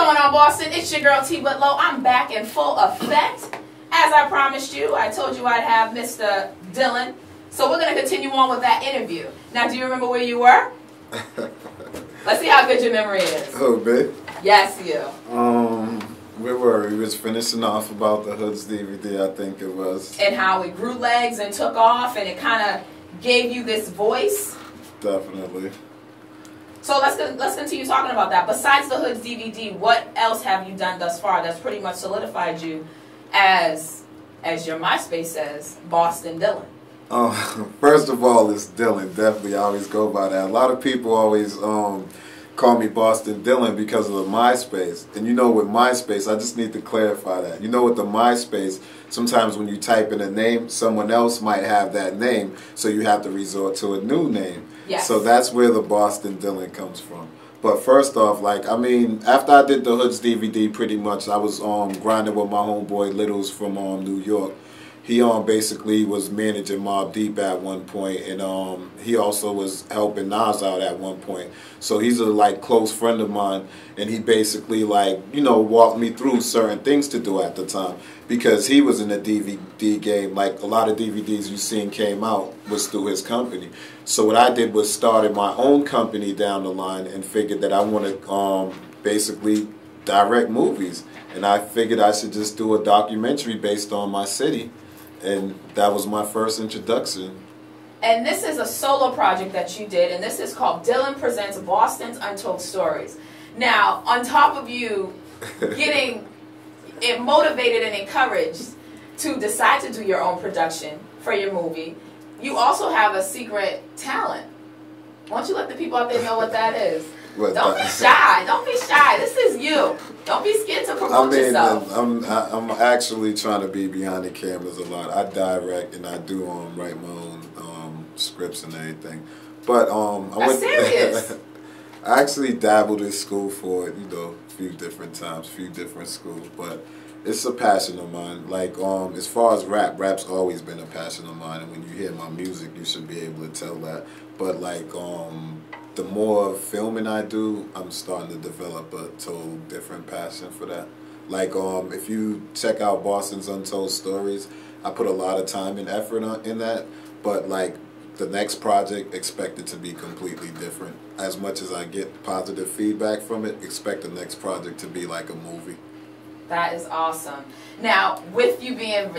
going on, Boston? It's your girl T Whitlow. I'm back in full effect. As I promised you, I told you I'd have Mr. Dillan. So we're going to continue on with that interview. Now, do you remember where you were? Let's see how good your memory is. Oh, babe. Yes, you. Where were we? We was finishing off about the Hoods DVD, I think it was. And how it grew legs and took off, and it kind of gave you this voice. Definitely. So let's continue talking about that. Besides the Hoods DVD, what else have you done thus far that's pretty much solidified you as your MySpace says, Boston Dillan? First of all, it's Dillan. Definitely, I always go by that. A lot of people always call me Boston Dillan because of the MySpace. And you know, with MySpace, I just need to clarify that. You know, with the MySpace, sometimes when you type in a name, someone else might have that name, so you have to resort to a new name. Yes. So that's where the Boston Dillan comes from. But first off, like, I mean, after I did the Hoods DVD, pretty much, I was grinding with my homeboy Littles from New York. He basically was managing Mobb Deep at one point, and he also was helping Nas out at one point. So he's a like close friend of mine, and he basically like, you know, walked me through certain things to do at the time, because he was in the DVD game. Like a lot of DVDs you seen came out was through his company. So what I did was started my own company down the line and figured that I want to basically direct movies, and I figured I should just do a documentary based on my city. And that was my first introduction. And this is a solo project that you did, and this is called Dillan Presents Boston's Untold Stories. Now, on top of you getting it motivated and encouraged to decide to do your own production for your movie, you also have a secret talent. Why don't you let the people out there know what that is? Don't be shy. Don't be shy. This is you. Don't be scared to promote yourself. I'm actually trying to be behind the cameras a lot. I direct and I do write my own scripts and everything. But That's serious. I actually dabbled in school for it, you know, a few different times, a few different schools. But it's a passion of mine. Like as far as rap's always been a passion of mine. And when you hear my music, you should be able to tell that. But like the more filming I do, I'm starting to develop a total different passion for that. Like, if you check out Boston's Untold Stories, I put a lot of time and effort in that, but like the next project, expect it to be completely different. As much as I get positive feedback from it, expect the next project to be like a movie. That is awesome. Now, with you being,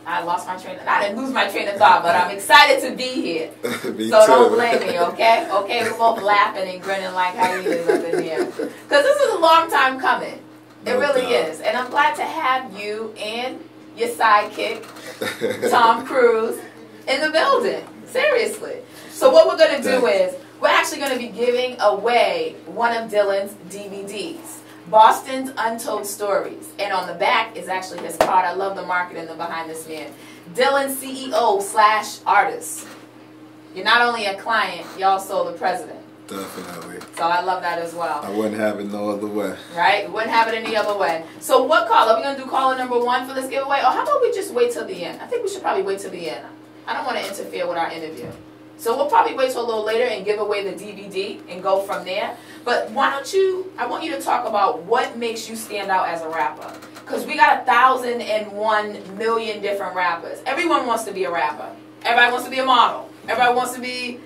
I lost my train. I didn't lose my train of thought, but I'm excited to be here. Me so too. Don't blame me, okay? Okay, we're both laughing and grinning like hyenas up in here. Because this is a long time coming. It really is. And I'm glad to have you and your sidekick, Tom Cruise, in the building. Seriously. So what we're going to do is, we're actually going to be giving away one of Dillan's DVDs. Boston's Untold Stories. And on the back is actually his card. I love the marketing behind this man. Dillan CEO/artist. You're not only a client, you're also the president. Definitely. So I love that as well. I wouldn't have it no other way. Right? We wouldn't have it any other way. So what call? Are we going to do caller number 1 for this giveaway? Or how about we just wait till the end? I think we should probably wait till the end. I don't want to interfere with our interview. So we'll probably wait till a little later and give away the DVD and go from there. But why don't you, I want you to talk about what makes you stand out as a rapper. Because we got 1,001 million different rappers. Everyone wants to be a rapper. Everybody wants to be a model. Everybody wants to be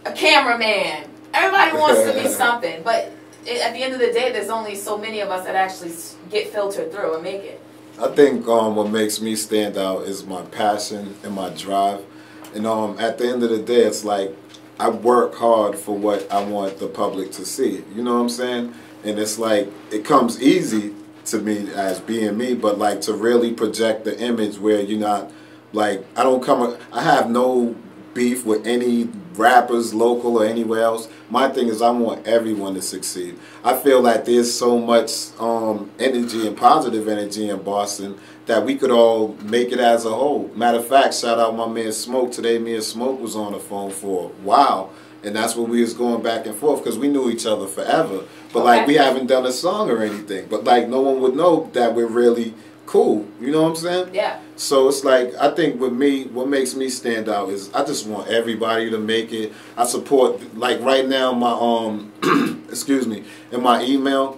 a cameraman. Everybody wants to be something. But at the end of the day, there's only so many of us that actually get filtered through and make it. I think what makes me stand out is my passion and my drive. And at the end of the day, it's like I work hard for what I want the public to see. You know what I'm saying? And it's like it comes easy to me as being me, but like to really project the image where you're not like I have no beef with any rappers, local or anywhere else. My thing is I want everyone to succeed. I feel like there's so much energy and positive energy in Boston that we could all make it as a whole. Matter of fact, shout out my man Smoke. Today me and Smoke was on the phone for a while, and that's what we was going back and forth because we knew each other forever. But like we haven't done a song or anything. But like no one would know that we're really cool. You know what I'm saying? Yeah. So it's like, I think with me, what makes me stand out is I just want everybody to make it. I support, like right now, my, excuse me, in my email,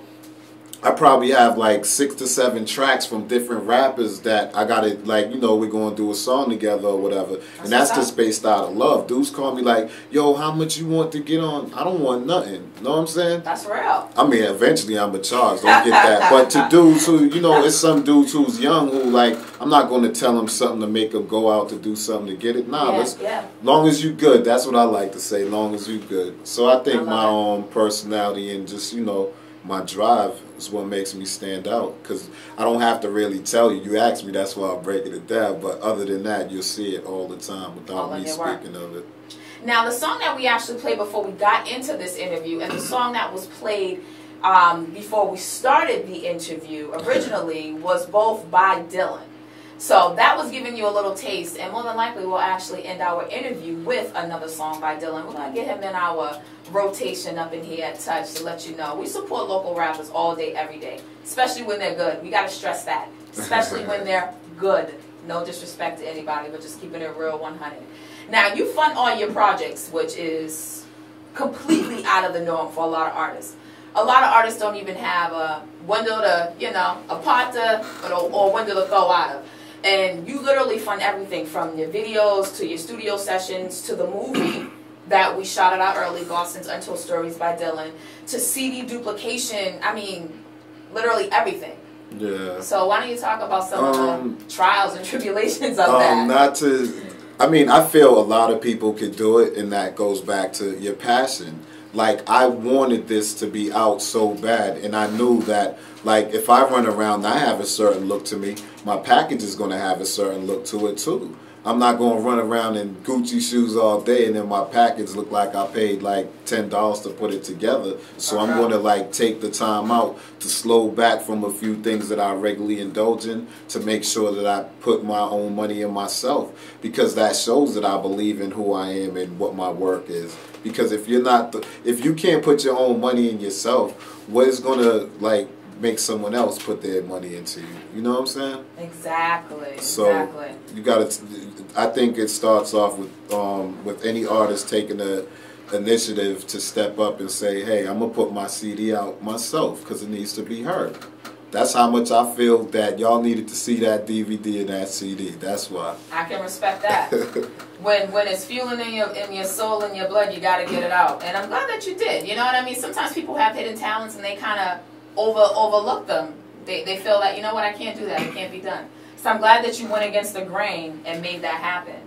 I probably have like 6 to 7 tracks from different rappers that I gotta, like, you know, we're gonna do a song together or whatever. And that's just based out of love. Dudes call me like, yo, how much you want to get on? I don't want nothing. Know what I'm saying? That's real. I mean, eventually I'm a charge. Don't get that. But to dudes who, you know, it's some dudes who's young who, like, I'm not going to tell them something to make them go out to do something to get it. Nah, long as you good. That's what I like to say. Long as you good. So I think my own personality and just, you know, my drive is what makes me stand out, because I don't have to really tell you. You ask me, that's why I'm breaking it down. But other than that, you'll see it all the time without me speaking of it. Now, the song that we actually played before we got into this interview, and the song that was played before we started the interview originally was both by Dillan. So that was giving you a little taste, and more than likely we'll actually end our interview with another song by Dillan. We're going to get him in our rotation up in here at Touch to let you know. We support local rappers all day, every day, especially when they're good. We got to stress that, especially when they're good. No disrespect to anybody, but just keeping it real 100. Now, you fund all your projects, which is completely out of the norm for a lot of artists. A lot of artists don't even have a window to, you know, a pot to, or a window to throw out of. And you literally fund everything from your videos to your studio sessions to the movie that we shot out early, Boston's Untold Stories by Dillan, to CD duplication. I mean, literally everything. Yeah. So why don't you talk about some of the trials and tribulations of that? I mean, I feel a lot of people could do it, and that goes back to your passion. Like, I wanted this to be out so bad, and I knew that, like, if I run around, I have a certain look to me, my package is going to have a certain look to it, too. I'm not going to run around in Gucci shoes all day and then my package look like I paid like $10 to put it together. So I'm going to like take the time out to slow back from a few things that I regularly indulge in to make sure that I put my own money in myself, because that shows that I believe in who I am and what my work is. Because if you're not, if you can't put your own money in yourself, what is going to like make someone else put their money into you? You know what I'm saying? Exactly. So you got to. I think it starts off with any artist taking the initiative to step up and say, "Hey, I'm gonna put my CD out myself because it needs to be heard." That's how much I feel that y'all needed to see that DVD and that CD. That's why. I can respect that. when it's fueling in your soul and your blood, you got to get it out. And I'm glad that you did. You know what I mean? Sometimes people have hidden talents and they kind of overlook them. They feel that, you know what, I can't do that. It can't be done. So I'm glad that you went against the grain and made that happen.